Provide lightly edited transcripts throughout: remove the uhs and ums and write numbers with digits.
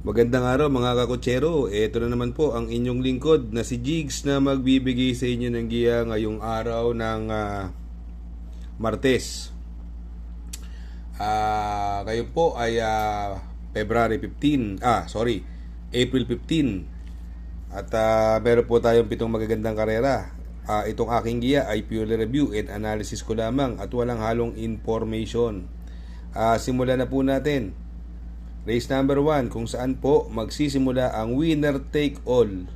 Magandang araw mga kakutsero. Ito na naman po ang inyong lingkod na si Jigs na magbibigay sa inyo ng giya ngayong araw ng Martes. Kayo po ay February 15, April 15. At meron po tayong 7 magagandang karera. Itong aking giya ay purely review and analysis ko lamang at walang halong information. Simulan na po natin. Race number 1 kung saan po magsisimula ang winner take all.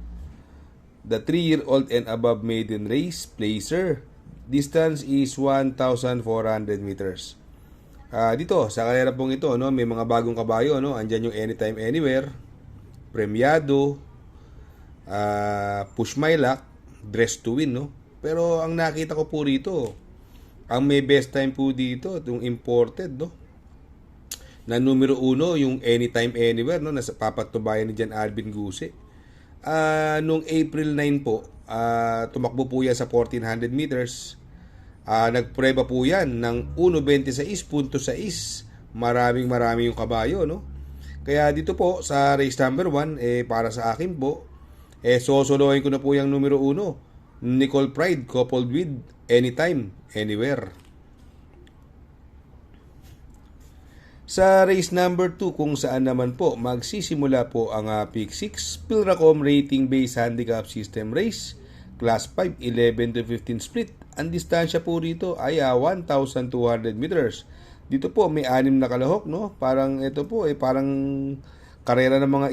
The 3-year-old and above maiden race, Placer. Distance is 1,400 meters. Dito sa karera pong ito, no, may mga bagong kabayo, no. Andyan yung Anytime Anywhere, Premiado, Push My Luck, Dress to Win, no. Pero ang nakita ko po rito, ang may best time po dito, yung imported, no, na numero 1 yung Anytime Anywhere, no, nasa papatubayan ni Jan Alvin Guse. Nung April 9 po, tumakbo po yan sa 1400 meters. Nagpreba po yan ng 1.26.6. Maraming yung kabayo, no. Kaya dito po sa race number 1, para sa akin po, sosolohin ko na po yung numero 1, Nicole Pride, coupled with Anytime Anywhere. Sa race number 2 kung saan naman po magsisimula po ang Pick 6 Pilracom Rating Based Handicap System Race Class 5 11 to 15 split. Ang distansya po rito ay 1,200 meters. Dito po may 6 na kalahok, no? Parang ito po parang karera ng mga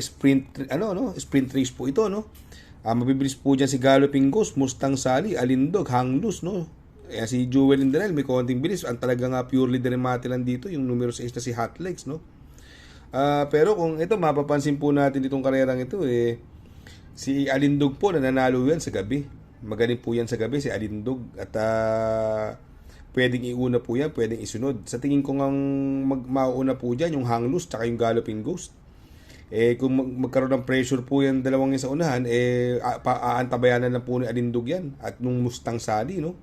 sprint race po ito, no? Mabibilis po diyan si Galloping Ghost, Mustang Sally, Alindog, Hang Loose, no? Si Jewel Indanel may konting bilis. Ang talagang purely derivate lang dito yung numero 6 na si Hot Legs, no? Pero kung ito mapapansin po natin itong karerang ito, si Alindog po nananalo yan sa gabi. Magaling po yan sa gabi si Alindog at pwedeng iuna po yan, pwedeng isunod. Sa tingin ko ngang mauuna po dyan yung Hang Loose tsaka yung Galloping Ghost. Kung magkaroon ng pressure po yan dalawang yan sa unahan, aantabayanan na po ni Alindog yan at nung Mustang Sally, no?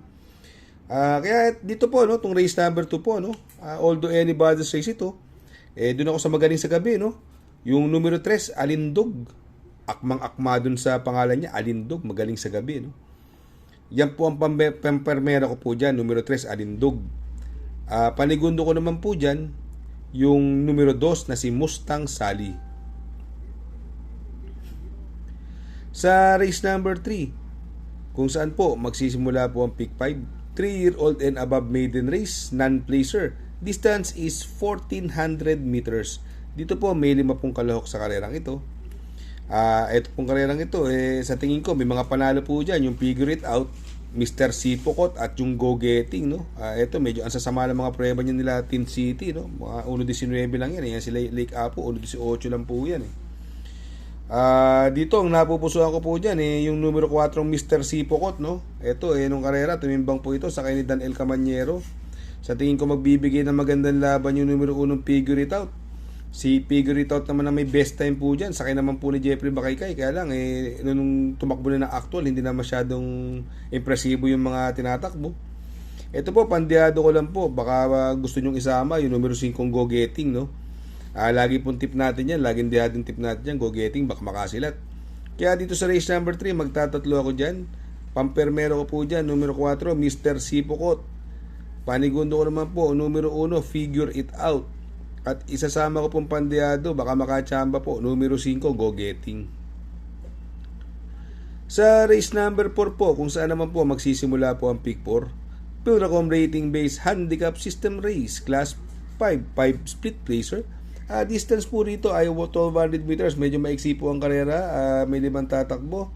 Kaya dito po, no, tong race number 2 po, no, although anybody's race ito, doon ako sa magaling sa gabi, no. Yung numero 3, Alindog. Akmang-akma dun sa pangalan niya, Alindog, magaling sa gabi, no. Yan po ang pampermera ko po dyan, numero 3, Alindog. Panigundo ko naman po dyan, yung numero 2 na si Mustang Sally. Sa race number 3, kung saan po magsisimula po ang pick 5, 3-year-old and above maiden race, non-placer. Distance is 1,400 meters. Dito po may 5 kalahok sa karerang ito. Ito pong karerang ito, sa tingin ko may mga panalo po dyan. Yung Figure It Out, Mr. Sipokot at yung Go Getting, no. Ito medyo ang sasama ng mga prueba niya nila Tin City, no. Mga 1.19 lang yan. Yan si Lake Apo, 1.18 lang po yan. Dito ang napupusuan ko po dyan yung numero 4 Mr. Sipokot, no. Ito nung karera tumimbang po ito sa kay ni Dan El Camanyero. Sa tingin ko magbibigay ng magandang laban yung numero 1 Figure It Out. Si Figure It Out naman na may best time po dyan. Sakay naman po ni Jeffrey Bakaykay. Kaya lang nung tumakbo na ng actual, hindi na masyadong impresibo yung mga tinatakbo. Ito po pandiado ko lang po. Baka gusto nyong isama yung numero 5 Go Getting, no. Lagi pong tip natin yan, laging dihading tip natin yan, Go Getting, baka makasilat. Kaya dito sa race number 3, magtatatlo ako dyan. Pampermero ko po dyan, numero 4, Mr. Sipokot. Panigundo ko naman po, numero 1, Figure It Out. At isasama ko pong pandiado, baka makachamba po, numero 5, Go Getting. Sa race number 4 po, kung saan naman po magsisimula po ang pick 4, Pilracom Rating Based Handicap System Race, Class 5 Split Placer. Distance po rito ay 1,200 meters. Medyo maiksi po ang karera. May 5 tatakbo.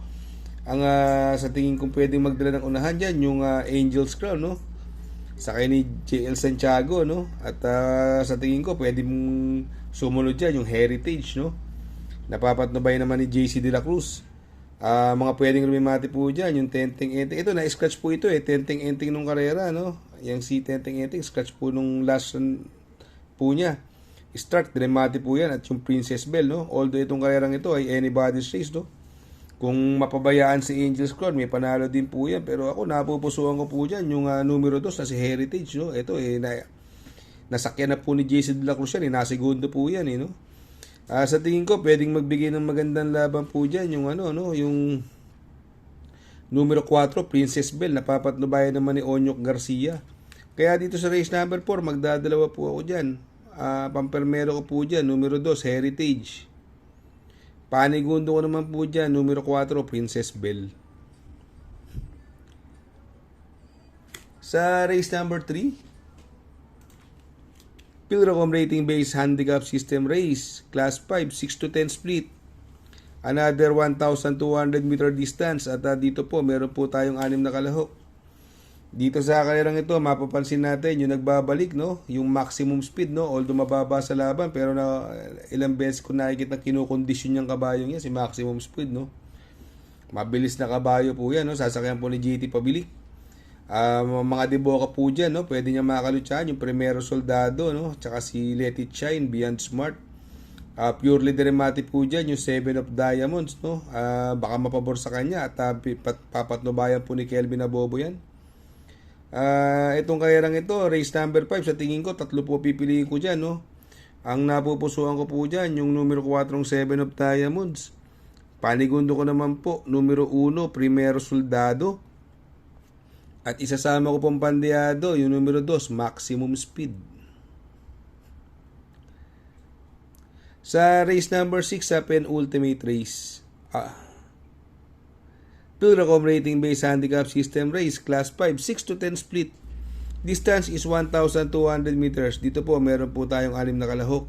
Ang sa tingin kong pwedeng magdala ng unahan dyan, yung Angel's Crown, no? Sakay ni JL Santiago, no? At sa tingin ko pwedeng sumunod dyan yung Heritage, no? Napapatnubay naman ni JC De La Cruz. Mga pwedeng lumimati po dyan, yung Tenteng Enteng. Ito, na-scratch po ito Tenteng Enteng nung karera, no? Yung si Tenteng Enteng, scratch po nung last po niya. Start, Dremati po yan at yung Princess Belle, no? Although itong karerang ito ay anybody's race, no? Kung mapabayaan si Angel's Crown, may panalo din po yan. Pero ako, napupusuan ko po dyan yung numero 2 na si Heritage, no? Ito, nasakyan na po ni JC De La Cruz yan, nasigundo po yan, no? Sa tingin ko, pwedeng magbigay ng magandang laban po dyan yung yung numero 4, Princess Belle, napapatnubayan naman ni Onyok Garcia. Kaya dito sa race number 4, magdadalawa po ako dyan. Pampermero ko po dyan, numero 2, Heritage. Panigundo ko naman po dyan, numero 4, Princess Belle. Sa race number 3, Pilracom Rating Base Handicap System Race, Class 5, 6 to 10 split. Another 1,200 meter distance. At dito po, meron po tayong 6 na kalahok. Dito sa karerang ito, mapapansin natin yung nagbabalik, no? Yung maximum speed, no? Although mababa sa laban, pero ilang beses ko nakikita kinukondisyon yung kabayong yan, si maximum speed, no? Mabilis na kabayo po yan, no? Sasakyan po ni GT Pabilik. Mga deboka po dyan, no? Pwede niya makalutsahan yung Primero Soldado, no? Tsaka si Let It Shine, Beyond Smart. Purely dramatic po dyan yung 7 of Diamonds, no? Baka mapabor sa kanya at papatnubayan po ni Kelvin Abobo yan. Itong karerang ito, race number 5, sa tingin ko, 3 po pipiliin ko dyan, no? Ang napupusuan ko po dyan, yung numero 4, 7 of Diamonds. Panigundo ko naman po, numero 1, Primero Soldado. At isasama ko pong pandeado, yung numero 2, Maximum Speed. Sa race number 6, sa penultimate race, Pilracom Rating Base Handicap System Race, Class 5, 6 to 10 split. Distance is 1,200 meters. Dito po, meron po tayong 6 na kalahok.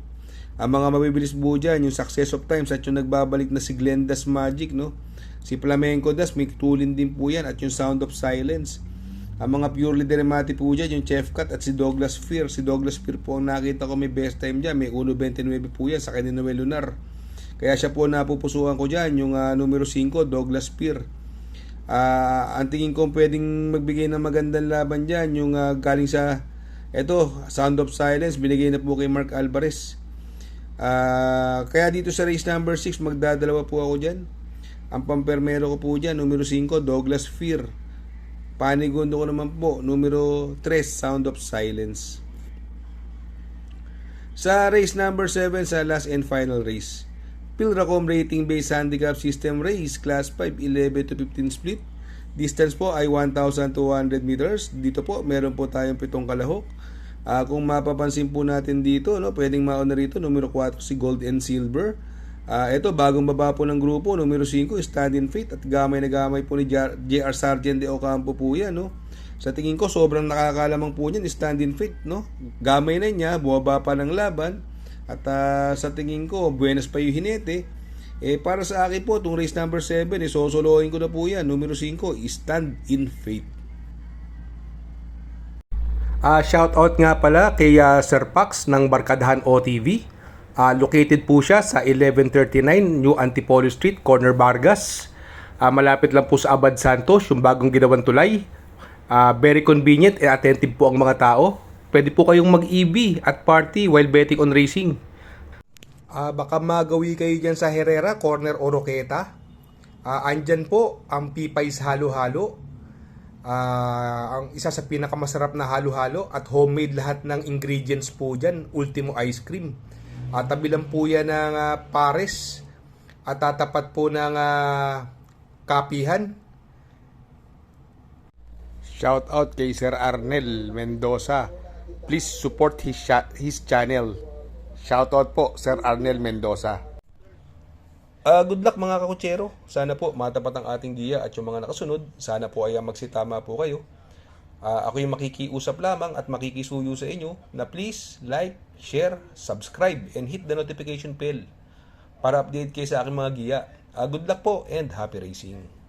Ang mga mabibilis po dyan, yung Success of Times at yung nagbabalik na si Glenda's Magic, no? Si Flamenco Das, may tulin din po yan, at yung Sound of Silence. Ang mga purely dramatic po dyan, yung Chef Cat at si Douglas Fear. Si Douglas Fear po ang nakita ko may best time dyan. May 1.29 po yan sa kanya Noel Lunar. Kaya siya po napupusuan ko dyan, yung numero 5, Douglas Fear. Ang tingin ko pwedeng magbigay ng magandang laban dyan, yung galing sa Sound of Silence, binigay na po kay Mark Alvarez. Kaya dito sa race number 6, magdadalawa po ako dyan. Ang pampermero ko po dyan, numero 5, Douglas Fear. Panigundo ko naman po, numero 3, Sound of Silence. Sa race number 7, sa last and final race, Pilracom Rating Base Handicap System Race, Class 5, 11 to 15 split. Distance po ay 1,200 meters. Dito po, meron po tayong 7 kalahok. Kung mapapansin po natin dito, no, pwedeng mauna rito, numero 4, si Gold and Silver. Ito, bagong baba po ng grupo, numero 5, Stand in Faith, at gamay na gamay po ni JR Sargent de Ocampo po yan, no? Sa tingin ko, sobrang nakakalamang po niyan, Stand in Faith, no? Gamay na niya, buwaba pa ng laban, at sa tingin ko, buenas pa yung hinete. Para sa akin po, itong race number 7, sosolohin ko na po yan, numero 5, Stand in Faith. Shout out nga pala kay Sir Pax ng Barkadahan OTV. Located po siya sa 1139 New Antipolo Street, Corner Vargas. Malapit lang po sa Abad Santos, yung bagong ginawang tulay. Very convenient and attentive po ang mga tao. Pwede po kayong mag-EB at party while betting on racing. Baka magawi kayo dyan sa Herrera, Corner Oroqueta. Andyan po ang Pipay's Halo-Halo. Ang isa sa pinakamasarap na halo-halo at homemade lahat ng ingredients po dyan. Ultimo Ice Cream. Tabi lang po yan ng Pares at tatapat po ng Kapihan. Shout out kay Sir Arnel Mendoza. Please support his channel. Shout out po Sir Arnel Mendoza. Good luck mga kakutsero. Sana po matapat ang ating giya at yung mga nakasunod. Sana po ay magsitama po kayo. Ako yung makikiusap lamang at makikisuyo sa inyo na please like, share, subscribe, and hit the notification bell para update kayo sa aking mga giya. Good luck po and happy racing!